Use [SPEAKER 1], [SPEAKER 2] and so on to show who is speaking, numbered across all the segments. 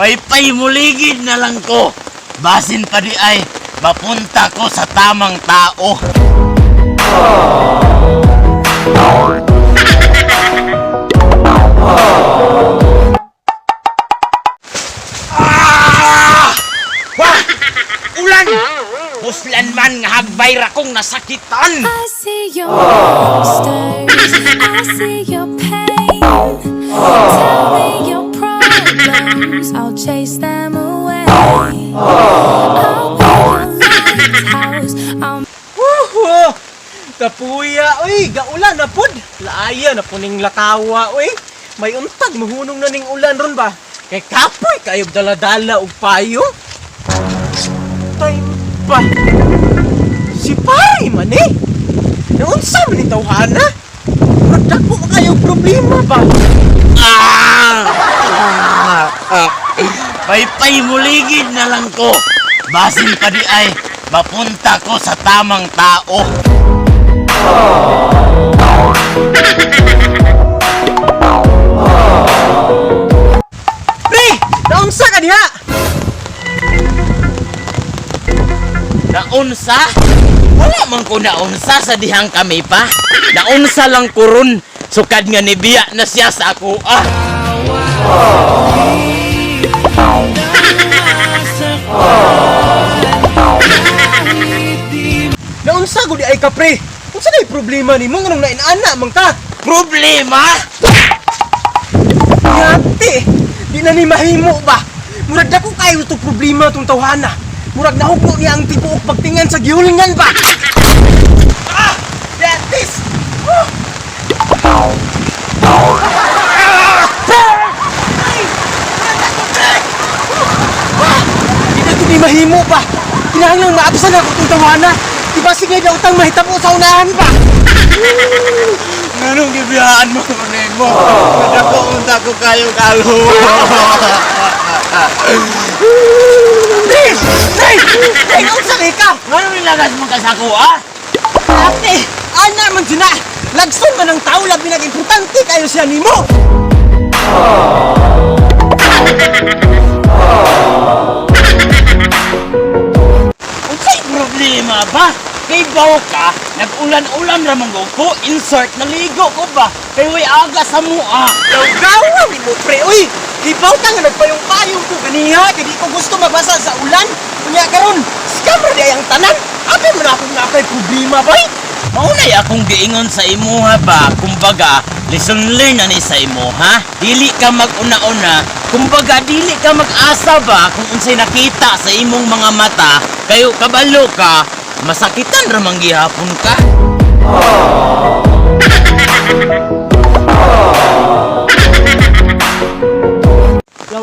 [SPEAKER 1] May paimuligid na lang ko. Basin pa di ay mapunta ko sa tamang tao. Wah! Ulan! Puslan man nga hagbay ra kong nasakitan.
[SPEAKER 2] I see your monsters, I see your pain. Tell me your problems, I'll chase them away. I'll be your lighthouse, I'll
[SPEAKER 3] Woohoo! Kapuya, uy, gaulan na pod. Laaya na puning lakawa, uy. May untag, mahunong na ning ulan ron ba? Kay kapoy, kayo dala-dala og payo. Time pa. Si Pari man eh. Naunsa man ni tawhana? Murag ko kayo problema ba?
[SPEAKER 1] May paimuligid na lang ko. Basin pa di ay mapunta ko sa tamang tao.
[SPEAKER 3] Pre, naunsa ka diha?
[SPEAKER 1] Naunsa? Wala man ko naunsa sa dihang kami pa. Naunsa lang kurun. Sukad nga nibiya na siya sa ako.
[SPEAKER 3] Naunsa gud ay ka pre? Unsa day problema nimo nganong nainana man ka?
[SPEAKER 1] Problema?
[SPEAKER 3] Yate, di na ni mahimo ba? Murag dako kayo to problema tong tawhana. Murag nahupo niya ang tibuok pagtingan sa giulingan ba? Yatis! Di na di mahimo ba? Kinahanglang maabisan ako tong tawhana. Diba sige na utang mahitabo sa unahan ba?
[SPEAKER 1] Nganong gibiyaan mo mo? Nadako unta ko kayo kalo.
[SPEAKER 3] Hey, unsa ni ka?
[SPEAKER 1] Nganong nilagas mo ka sa ako,
[SPEAKER 3] Ate, ana man sina. Lagson man ang tao labi nag-importante kayo siya nimo.
[SPEAKER 1] Unsay problema ba? Kay bawo ka, nag-ulan-ulan ra mong ko, insert naligo ko ba? Kay way aga sa mua.
[SPEAKER 3] Gawa ni mo pre, uy! Ibaw ta nga nagpayong-payong ko ganiha, kaya di ko gusto mabasa sa ulan. Kunya karon, scammer di ang tanan. Abi mo na akong napay problema ba?
[SPEAKER 1] Maunay akong giingon sa imuha ba, kumbaga, lesson learn na ni sa imuha. Dili ka mag-una-una, kumbaga dili ka mag-asa ba kung unsay nakita sa imong mga mata, kayo kabalo ka, masakitan ra man gihapon ka.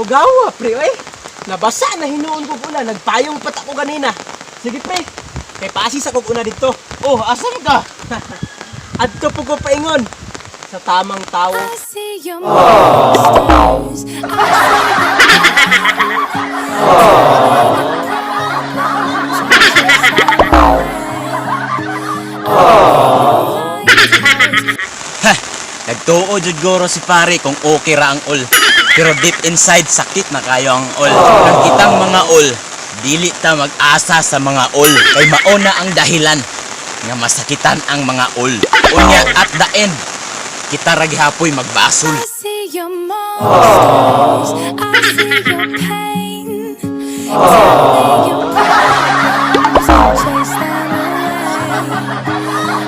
[SPEAKER 3] Gawa pre, uy! Nabasa na hinuon ko ulan, nagpayong pat ako ganina. Sige pre, kay pasis ako una dito.
[SPEAKER 1] Oh, asan ka?
[SPEAKER 3] Adto po ko paingon sa tamang tao.
[SPEAKER 2] I see your monsters,
[SPEAKER 1] Nagtuo jud goro si pare kung okay ra ang ol. Pero deep inside sakit na kayo ang ol. Ang kitang mga ol, dili ta mag-asa sa mga ol. Kay mauna ang dahilan nga masakitan ang mga ol. Unya at the end, kita ra gihapoy magbasol.
[SPEAKER 2] I see your monsters, I see your pain. Tell me your problems, I'll chase them away.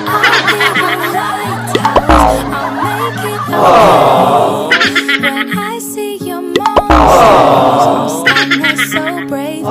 [SPEAKER 2] I'll be your lighthouse, I'll make it right. When I see your monsters, I'm standing there so brave.